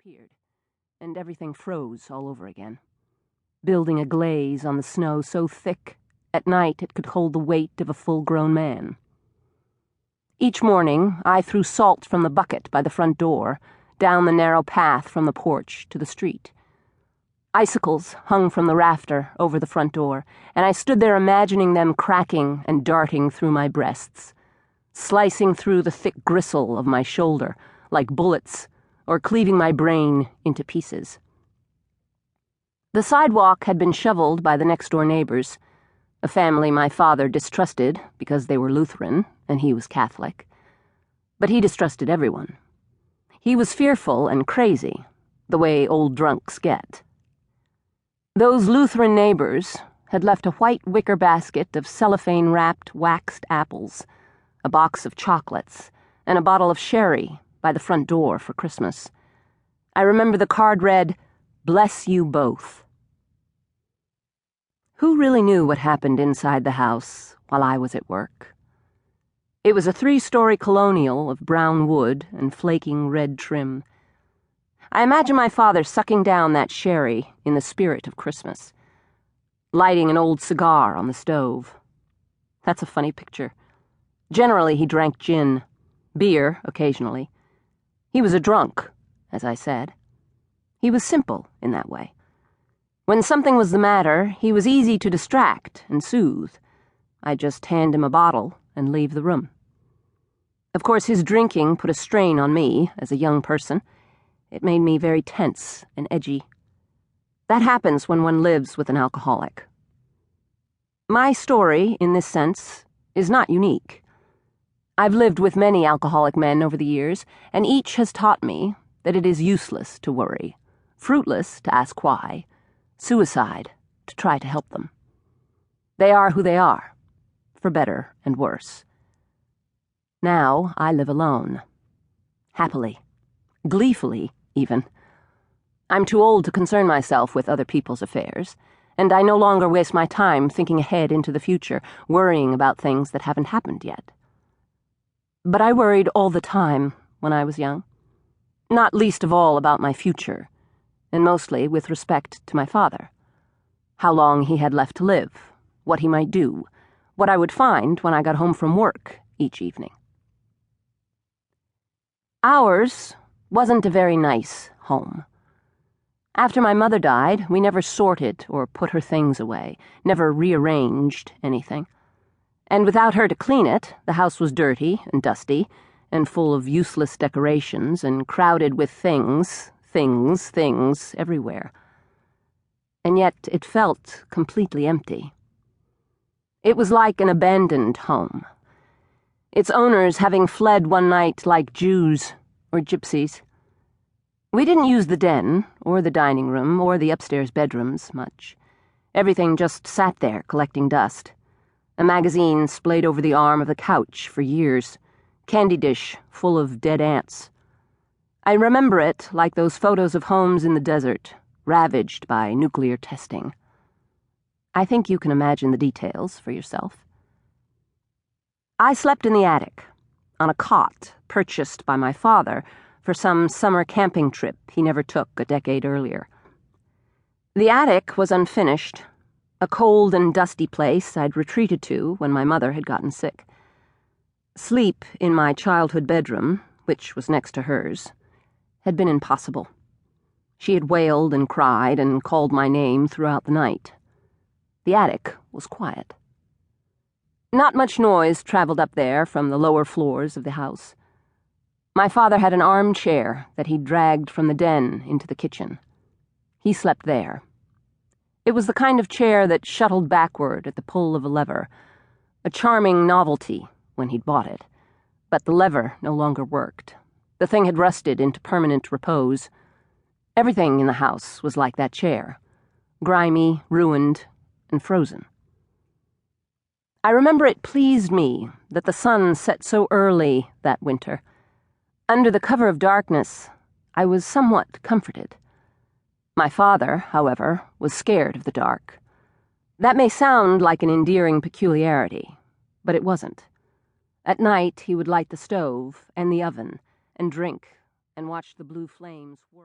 disappeared, and everything froze all over again, building a glaze on the snow so thick at night it could hold the weight of a full-grown man. Each morning I threw salt from the bucket by the front door, down the narrow path from the porch to the street. Icicles hung from the rafter over the front door, and I stood there imagining them cracking and darting through my breasts, slicing through the thick gristle of my shoulder like bullets, or cleaving my brain into pieces. The sidewalk had been shoveled by the next-door neighbors, a family my father distrusted because they were Lutheran and he was Catholic. But he distrusted everyone. He was fearful and crazy, the way old drunks get. Those Lutheran neighbors had left a white wicker basket of cellophane-wrapped waxed apples, a box of chocolates, and a bottle of sherry by the front door for Christmas. I remember the card read, "Bless you both." Who really knew what happened inside the house while I was at work? It was a 3-story colonial of brown wood and flaking red trim. I imagine my father sucking down that sherry in the spirit of Christmas, lighting an old cigar on the stove. That's a funny picture. Generally, he drank gin, beer occasionally. He was a drunk, as I said. He was simple in that way. When something was the matter, he was easy to distract and soothe. I'd just hand him a bottle and leave the room. Of course, his drinking put a strain on me as a young person. It made me very tense and edgy. That happens when one lives with an alcoholic. My story, in this sense, is not unique. I've lived with many alcoholic men over the years, and each has taught me that it is useless to worry, fruitless to ask why, suicide to try to help them. They are who they are, for better and worse. Now I live alone. Happily. Gleefully, even. I'm too old to concern myself with other people's affairs, and I no longer waste my time thinking ahead into the future, worrying about things that haven't happened yet. But I worried all the time when I was young, not least of all about my future, and mostly with respect to my father. How long he had left to live, what he might do, what I would find when I got home from work each evening. Ours wasn't a very nice home. After my mother died, we never sorted or put her things away, never rearranged anything. And without her to clean it, the house was dirty and dusty, and full of useless decorations, and crowded with things everywhere. And yet it felt completely empty. It was like an abandoned home, its owners having fled one night like Jews or gypsies. We didn't use the den, or the dining room, or the upstairs bedrooms much. Everything just sat there collecting dust. A magazine splayed over the arm of the couch for years, candy dish full of dead ants. I remember it like those photos of homes in the desert, ravaged by nuclear testing. I think you can imagine the details for yourself. I slept in the attic, on a cot purchased by my father for some summer camping trip he never took a decade earlier. The attic was unfinished, a cold and dusty place I'd retreated to when my mother had gotten sick. Sleep in my childhood bedroom, which was next to hers, had been impossible. She had wailed and cried and called my name throughout the night. The attic was quiet. Not much noise traveled up there from the lower floors of the house. My father had an armchair that he'd dragged from the den into the kitchen. He slept there. It was the kind of chair that shuttled backward at the pull of a lever, a charming novelty when he'd bought it, but the lever no longer worked. The thing had rusted into permanent repose. Everything in the house was like that chair, grimy, ruined, and frozen. I remember it pleased me that the sun set so early that winter. Under the cover of darkness, I was somewhat comforted. My father, however, was scared of the dark. That may sound like an endearing peculiarity, but it wasn't. At night, he would light the stove and the oven and drink and watch the blue flames whirl.